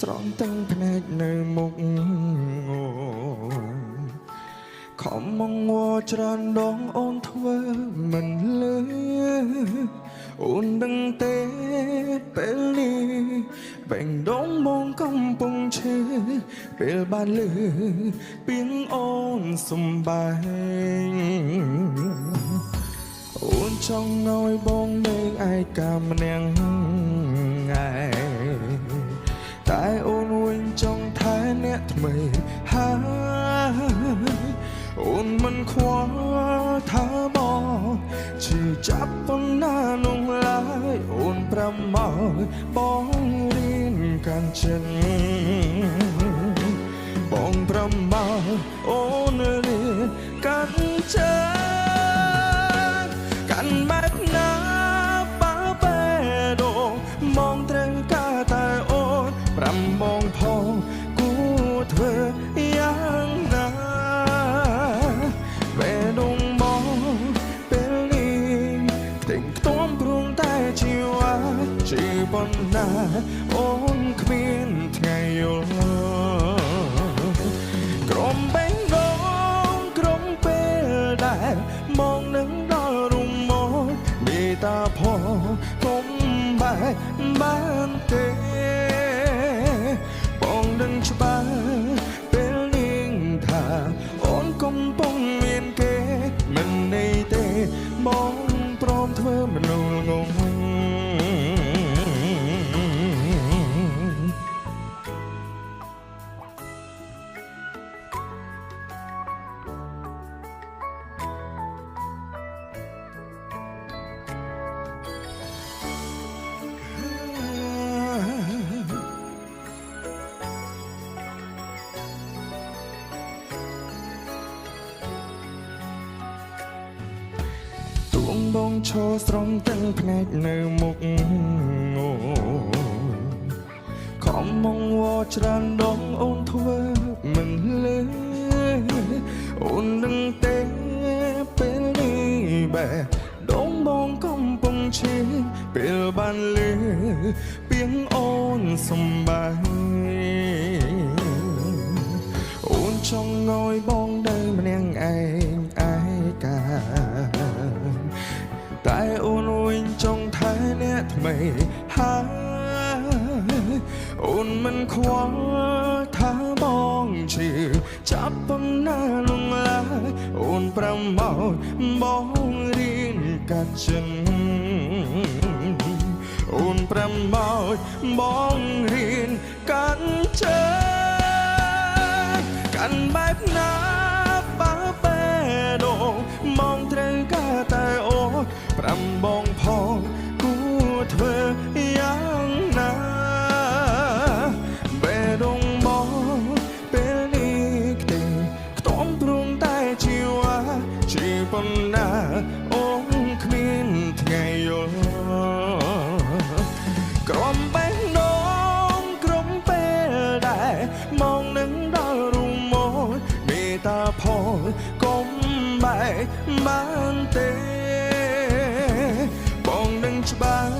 ស្រង់ទាំងភ្នែកនៅមុខខំមកងល់ច្រើនដងអូនធ្វើមិនលឺអូនដឹងទេពេលនេះបែងដងមកកំពុងឈឺពេលបានលឺពីងអូនសំបែងអូនចង់ឲ្យបងនៅឯកាម្នាក់ឯងតែអូនវិញចង់ថែអ្នកថ្មីហើយអូនមិនខ្វល់ថាបងឈឺចាប់ប៉ុណ្ណានោះឡើយអូនប្រមកបងរៀនកាន់ចិនបងប្រមកអូនរៀនកាន់ចិនកាន់បែបណាបើបែដងមองត្រូវការតែអូនប្រំបងផងគួរធ្វើយ៉ាងណាបែដងបងពេលនេះតែងខ្ទមព្រមតែជីវ៉ាជីប៉ុណ្ណាអូនគ្មានថ្ងៃយល់ក្រំបេងដងក្រំពេលដែលមองនឹងដល់រុំមកមេតាផងកុំបែកបានទេបងនឹងច្បាស់ពេលនាងថាអូនកំពុងមានគេមិនន័យទេបងព្រមធ្វើមនុស្សងងបងឈរស្រង់ទាំងភ្នែកនៅមុខខំមកវល់ច្រើនដងអូនធ្វើមិនលឺអូននឹងទេពេលនេះបែដងបងកំពុងឈឺពេលបានលឺពីងអូនសំបាយអូនចង់ឲ្យបងដើរម្នាក់ឯងឯកាតែអូនវិញចង់ថែអ្នកថ្មីហើយអូនមិនខ្វល់ថាបងឈឺចាប់ប៉ុណ្ណានោះឡើយអូនប្រមកបងរៀនកាត់ចិនអូនប្រមកបងរៀនកាន់ចិនកាន់បែបណាបើបែដងមองត្រូវការតែអូនប្រំបងផងគួរធ្វើយ៉ាងណាបែដងបងពេលនេះខ្ទេខ្ទមព្រមតែជីវ៉ាជីប៉ុណ្ណាអូនគ្មានថ្ងៃយល់ក្រំបេះដូងក្រំពេលដែលមองនឹងដល់រូបមកមេតាផងកុំបែកបានទេបងនឹងច្បាស់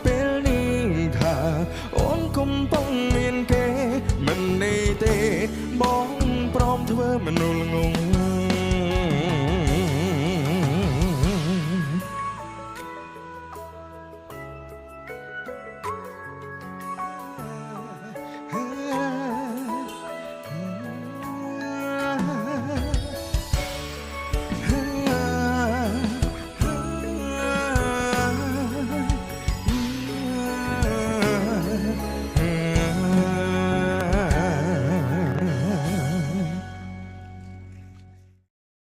ពេលនេះថាអូនកំពុងមានគេមិនន័យទេបងព្រមធ្វើមនុស្សងង